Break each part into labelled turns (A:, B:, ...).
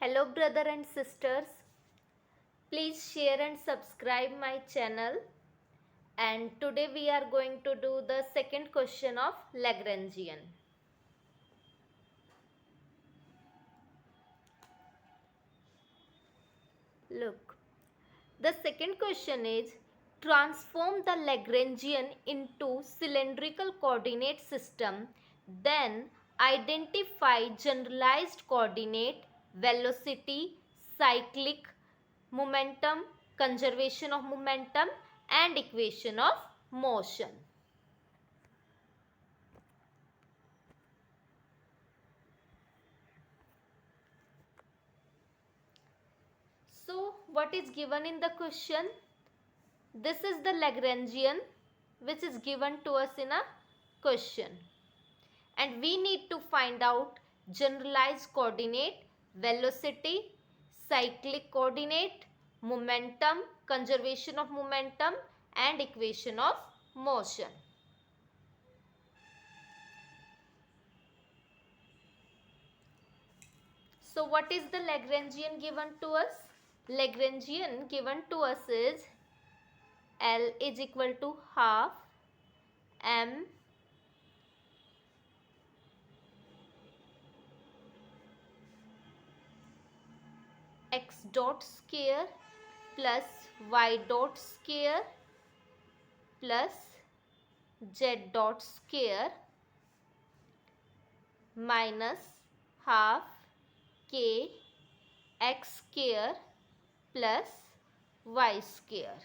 A: Hello brother and sisters, please share and subscribe my channel, and today we are going to do the second question of Lagrangian. Look, the second question is transform the Lagrangian into cylindrical coordinate system, then identify generalized coordinate, velocity, cyclic momentum, conservation of momentum and equation of motion. So what is given in the question? This is the Lagrangian which is given to us in a question, and we need to find out generalized coordinate, velocity, cyclic coordinate, momentum, conservation of momentum and equation of motion. So what is the Lagrangian given to us? Lagrangian given to us is L is equal to half m x dot square plus y dot square plus z dot square minus half k x square plus y square.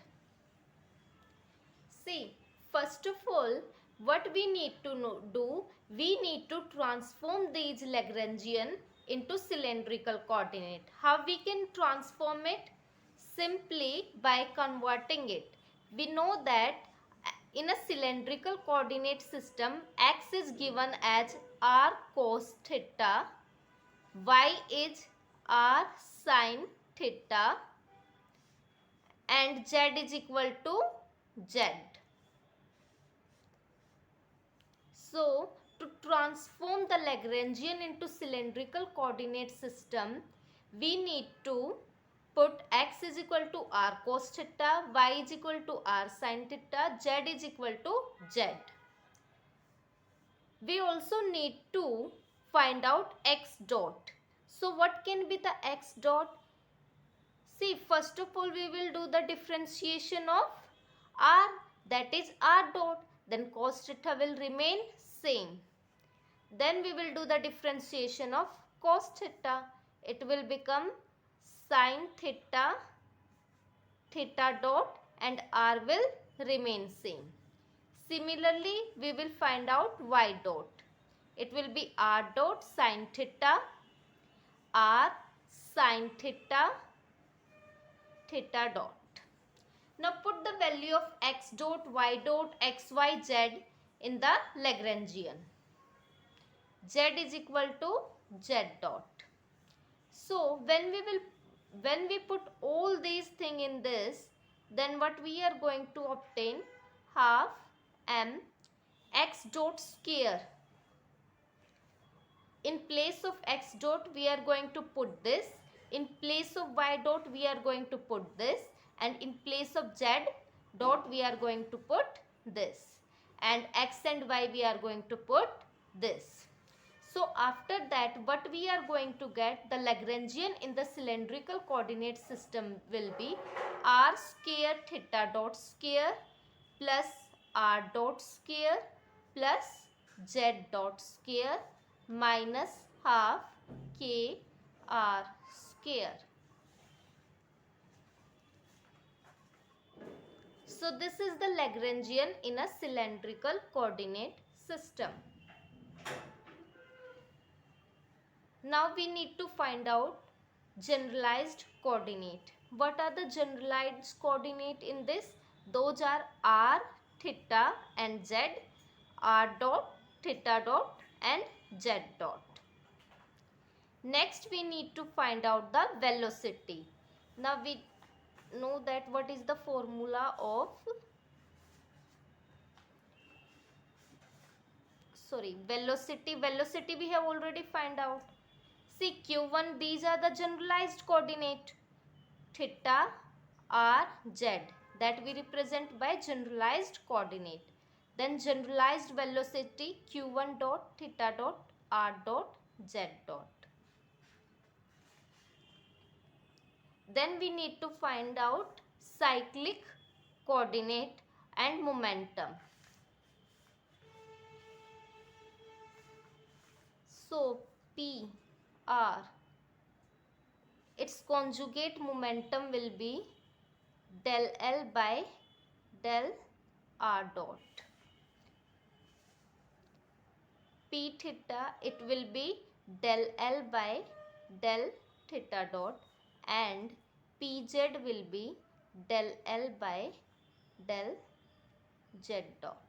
A: See, first of all, what we need to do, we need to transform these Lagrangian into cylindrical coordinate. How we can transform it? Simply by converting it. We know that in a cylindrical coordinate system, x is given as r cos theta, y is r sin theta, and z is equal to z. So, to transform the Lagrangian into cylindrical coordinate system, we need to put x is equal to r cos theta, y is equal to r sin theta, z is equal to z. We also need to find out x dot. So, what can be the x dot? See, first of all, we will do the differentiation of r, that is r dot. Then cos theta will remain same. Then we will do the differentiation of cos theta. It will become sin theta, theta dot, and r will remain same. Similarly, we will find out y dot. It will be r dot sin theta, r sin theta, theta dot. Now put the value of x dot, y dot, x, y, z in the Lagrangian. Z is equal to z dot. So when we put all these things in this, then what we are going to obtain? Half m x dot square. In place of x dot we are going to put this. In place of y dot we are going to put this, and in place of z dot we are going to put this, and x and y we are going to put this. So after that, what we are going to get, the Lagrangian in the cylindrical coordinate system will be r square theta dot square plus r dot square plus z dot square minus half k r square. So this is the Lagrangian in a cylindrical coordinate system. Now we need to find out generalized coordinate. What are the generalized coordinate in this? Those are r, theta and z, r dot, theta dot and z dot. Next we need to find out the velocity. Now we know that what is the formula of velocity. Velocity we have already found out. See q1, these are the generalized coordinate. Theta, r, z, that we represent by generalized coordinate. Then generalized velocity q1 dot theta dot r dot z dot. Then we need to find out cyclic coordinate and momentum. So P, R, its conjugate momentum will be del L by del R dot. P theta, it will be del L by del theta dot, and Pz will be del L by del Z dot.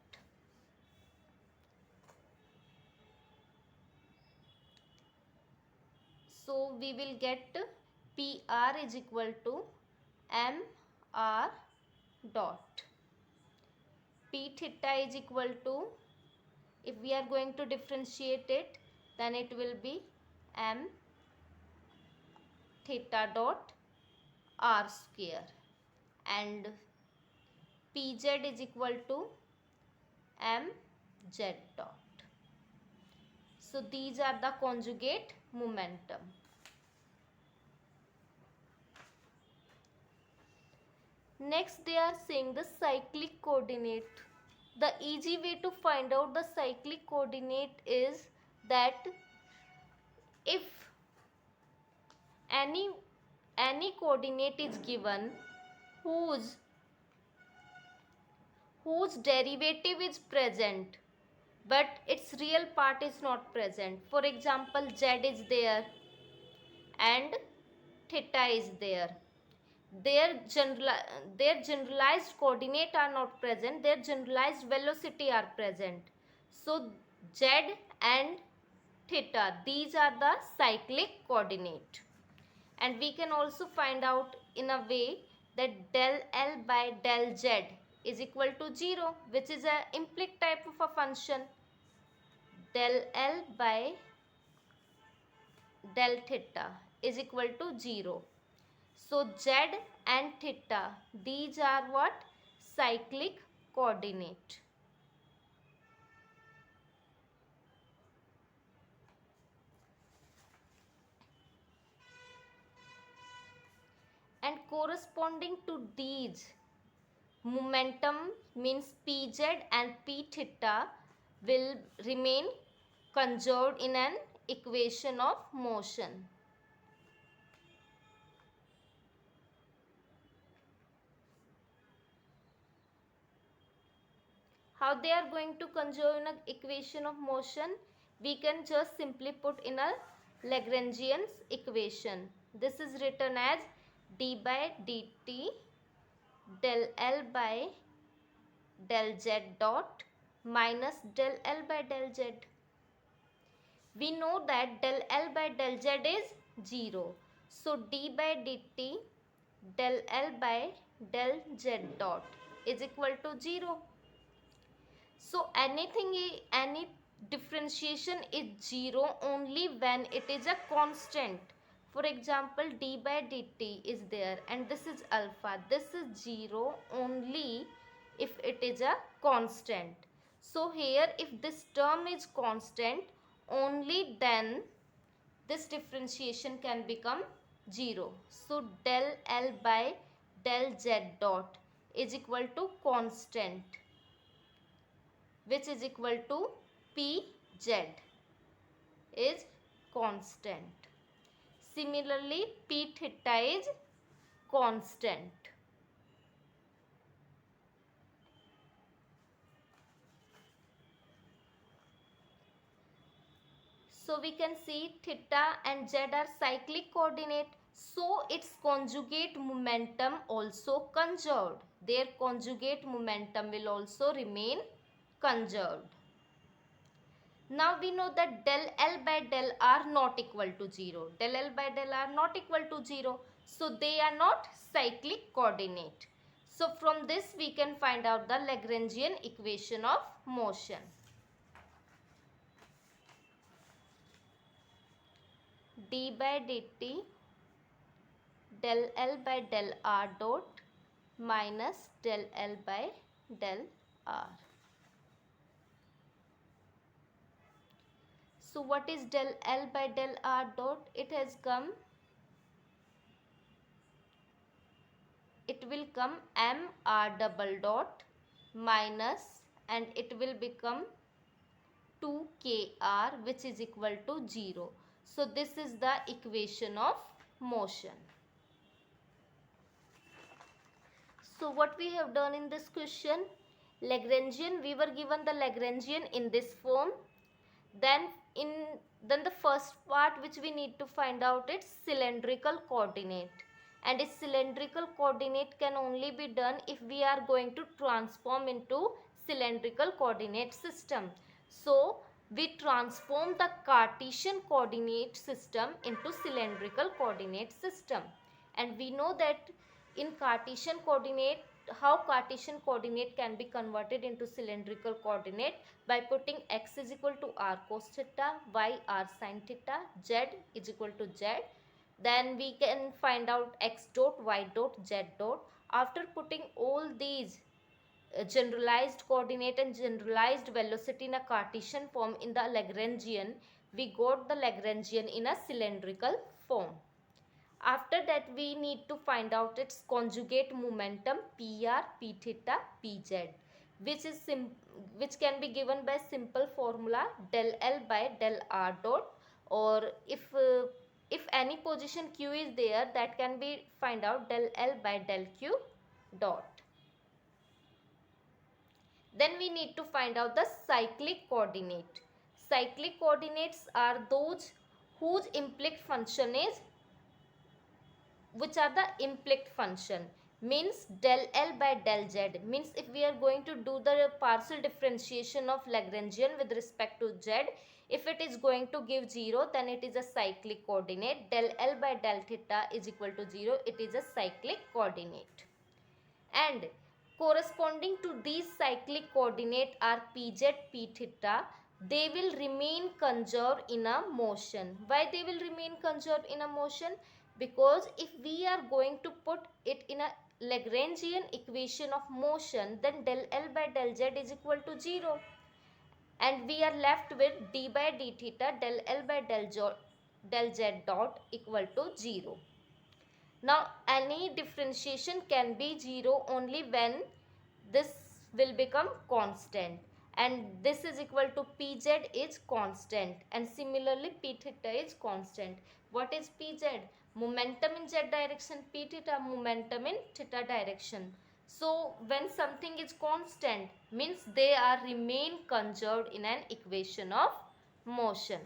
A: So we will get PR is equal to MR dot. P theta is equal to, if we are going to differentiate it, then it will be M theta dot R square, and Pz is equal to Mz dot. So these are the conjugate momentum. Next they are saying the cyclic coordinate. The easy way to find out the cyclic coordinate is that if any coordinate is given whose derivative is present but its real part is not present. For example, z is there and theta is there. Their generalized coordinate are not present, their generalized velocity are present. So z and theta, these are the cyclic coordinate. And we can also find out in a way that del L by del Z is equal to 0, which is an implicit type of a function. Del L by del theta is equal to 0. So Z and theta, these are what? Cyclic coordinate. And corresponding to these, momentum means Pz and P theta will remain conserved in an equation of motion. How they are going to conserve in an equation of motion? We can just simply put in a Lagrangian equation. This is written as d by dt del L by del Z dot minus del L by del Z. We know that del L by del Z is 0. So d by dt del L by del Z dot is equal to 0. So any differentiation is 0 only when it is a constant. For example, d by dt is there and this is alpha. This is 0 only if it is a constant. So here if this term is constant, only then this differentiation can become 0. So del L by del Z dot is equal to constant, which is equal to Pz is constant. Similarly, P theta is constant. So we can see theta and z are cyclic coordinate. So its conjugate momentum also conserved. Their conjugate momentum will also remain conserved. Now we know that del L by del R not equal to 0. Del L by del R not equal to 0. So they are not cyclic coordinate. So from this we can find out the Lagrangian equation of motion. d by dt del L by del R dot minus del L by del R. So what is del L by del R dot? It will come m R double dot minus, and it will become 2kr, which is equal to 0. So this is the equation of motion. So what we have done in this question, Lagrangian, we were given the Lagrangian in this form. Then the first part which we need to find out is cylindrical coordinate, and a cylindrical coordinate can only be done if we are going to transform into cylindrical coordinate system. So we transform the Cartesian coordinate system into cylindrical coordinate system, and we know that in Cartesian coordinate, how Cartesian coordinate can be converted into cylindrical coordinate by putting x is equal to r cos theta, y r sin theta, z is equal to z. Then we can find out x dot, y dot, z dot. After putting all these generalized coordinate and generalized velocity in a Cartesian form in the Lagrangian, we got the Lagrangian in a cylindrical form. After that, we need to find out its conjugate momentum PR, P theta, Pz, which can be given by simple formula del L by del R dot, or if any position Q is there, that can be find out del L by del Q dot. Then we need to find out the cyclic coordinate. Cyclic coordinates are those whose implied function is, which are the implied function, means del L by del Z, means if we are going to do the partial differentiation of Lagrangian with respect to Z, if it is going to give 0, then it is a cyclic coordinate. Del L by del theta is equal to 0, it is a cyclic coordinate. And corresponding to these cyclic coordinate are Pz, P theta, they will remain conserved in a motion. Why they will remain conserved in a motion? Because if we are going to put it in a Lagrangian equation of motion, then del L by del Z is equal to 0. And we are left with d by d theta del L by del Z dot equal to 0. Now any differentiation can be 0 only when this will become constant, and this is equal to Pz is constant, and similarly P theta is constant. What is Pz? Momentum in z direction, P theta momentum in theta direction. So when something is constant, means they are remain conserved in an equation of motion.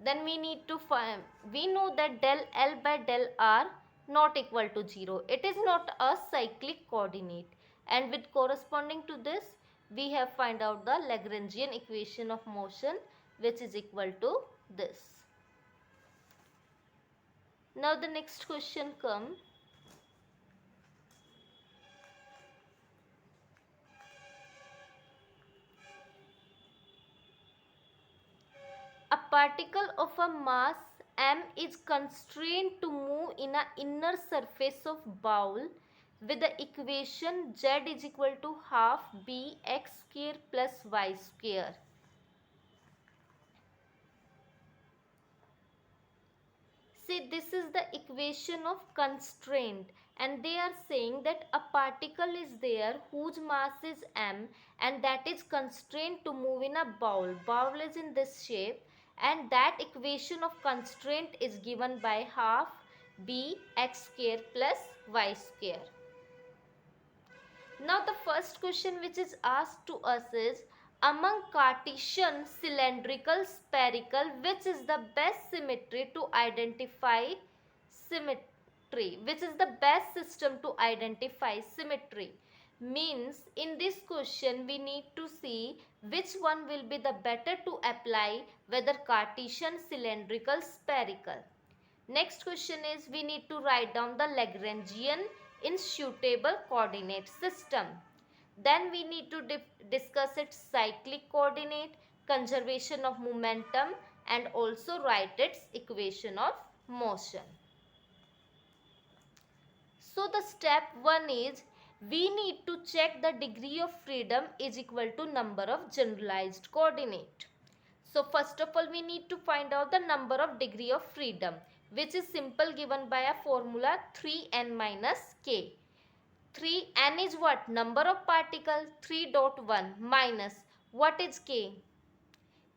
A: Then we need to find, we know that del L by del R not equal to 0. It is not a cyclic coordinate, and with corresponding to this, we have find out the Lagrangian equation of motion, which is equal to this. Now the next question comes. A particle of a mass m is constrained to move in an inner surface of ball with the equation z is equal to half b x square plus y square. See, this is the equation of constraint, and they are saying that a particle is there whose mass is m and that is constrained to move in a ball. Ball is in this shape, and that equation of constraint is given by half b x square plus y square. Now the first question which is asked to us is, among Cartesian, cylindrical, spherical, which is the best symmetry to identify symmetry? Which is the best system to identify symmetry? Means in this question we need to see which one will be the better to apply, whether Cartesian, cylindrical, spherical. Next question is, we need to write down the Lagrangian in suitable coordinate system. Then we need to discuss its cyclic coordinate, conservation of momentum, and also write its equation of motion. So the step 1 is we need to check the degree of freedom is equal to number of generalized coordinate. So first of all we need to find out the number of degree of freedom, which is simple, given by a formula 3n minus k. 3n is what? Number of particle. 3.1 minus what is k?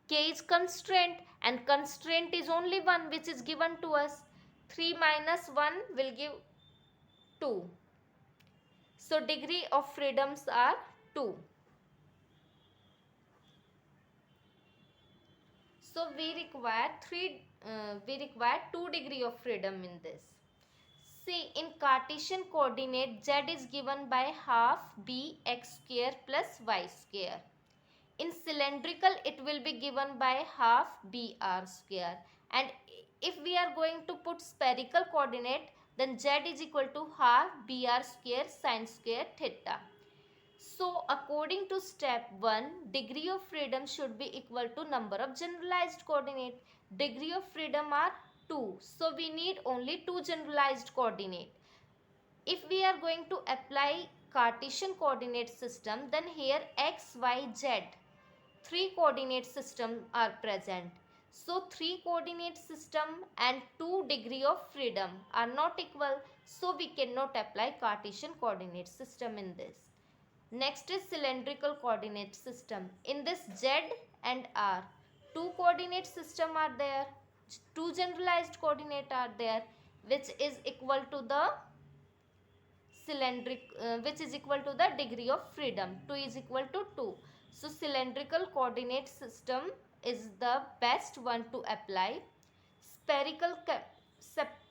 A: K is constraint, and constraint is only 1, which is given to us. 3 minus 1 will give 2. So degree of freedoms are 2. So we require 2 degree of freedom in this. See, in Cartesian coordinate, z is given by half b x square plus y square. In cylindrical, it will be given by half b r square. And if we are going to put spherical coordinate, then z is equal to half b r square sine square theta. So according to step 1, degree of freedom should be equal to number of generalized coordinate. Degree of freedom are 2. So we need only 2 generalized coordinate. If we are going to apply Cartesian coordinate system, then here x, y, z, 3 coordinate system are present. So 3 coordinate system and 2 degree of freedom are not equal. So we cannot apply Cartesian coordinate system in this. Next is cylindrical coordinate system. In this z and r, 2 coordinate system are there, 2 generalized coordinate are there, which is equal to the degree of freedom. 2 is equal to 2. So cylindrical coordinate system is the best one to apply.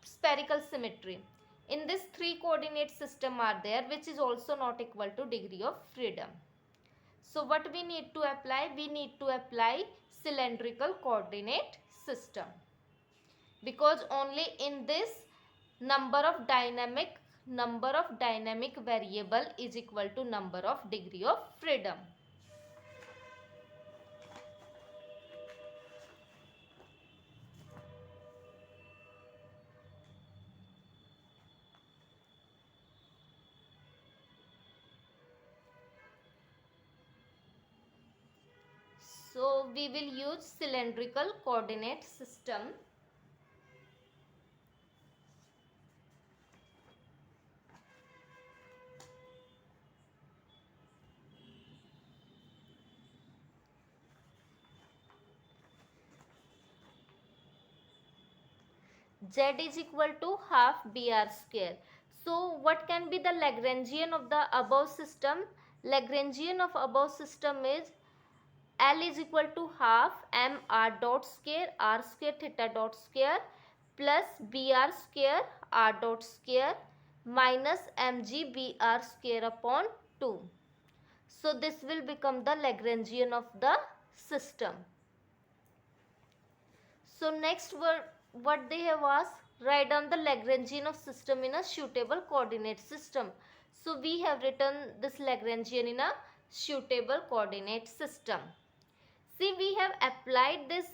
A: Spherical symmetry. In this 3 coordinate system are there, which is also not equal to degree of freedom. So what we need to apply? We need to apply cylindrical coordinate system, because only in this number of dynamic variable is equal to number of degree of freedom. So we will use cylindrical coordinate system. Z is equal to half br square. So what can be the Lagrangian of the above system? Lagrangian of above system is L is equal to half m r dot square r square theta dot square plus br square r dot square minus mg br square upon 2. So this will become the Lagrangian of the system. So next what they have asked, write down the Lagrangian of system in a suitable coordinate system. So we have written this Lagrangian in a suitable coordinate system. See, we have applied this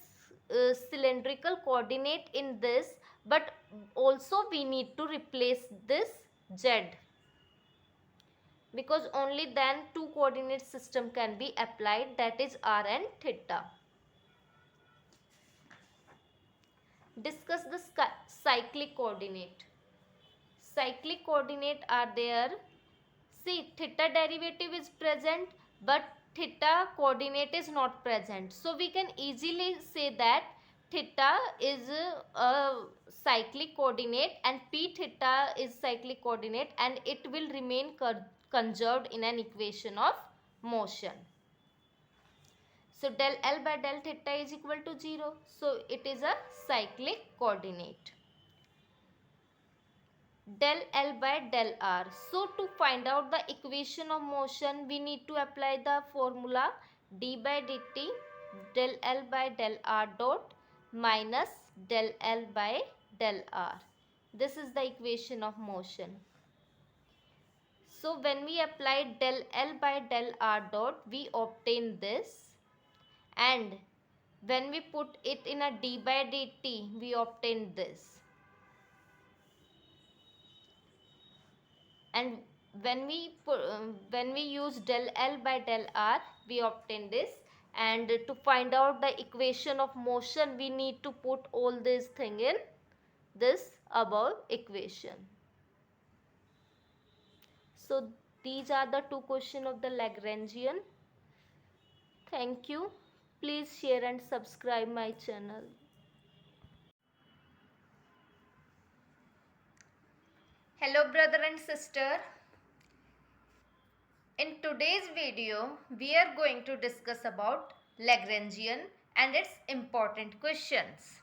A: cylindrical coordinate in this, but also we need to replace this z, because only then 2 coordinate system can be applied, that is r and theta. Discuss the cyclic coordinate. Cyclic coordinate are there. See, theta derivative is present, but theta coordinate is not present. So we can easily say that theta is a cyclic coordinate and p theta is cyclic coordinate, and it will remain conserved in an equation of motion. So del L by del theta is equal to 0. So it is a cyclic coordinate. Del L by del R. So to find out the equation of motion, we need to apply the formula d by dt del L by del R dot minus del L by del R. This is the equation of motion. So when we apply del L by del R dot, we obtain this, and When we put it in a d by dt, we obtain this. And when we use del L by del R, we obtain this. And to find out the equation of motion, we need to put all these things in this above equation. So these are the two questions of the Lagrangian. Thank you. Please share and subscribe my channel. Hello brother and sister. In today's video, we are going to discuss about Lagrangian and its important questions.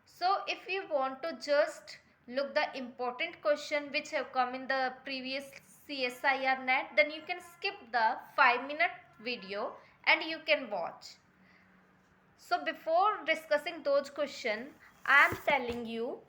A: So if you want to just look the important question which have come in the previous CSIR net, then you can skip the 5-minute video and you can watch. So before discussing those questions, I am telling you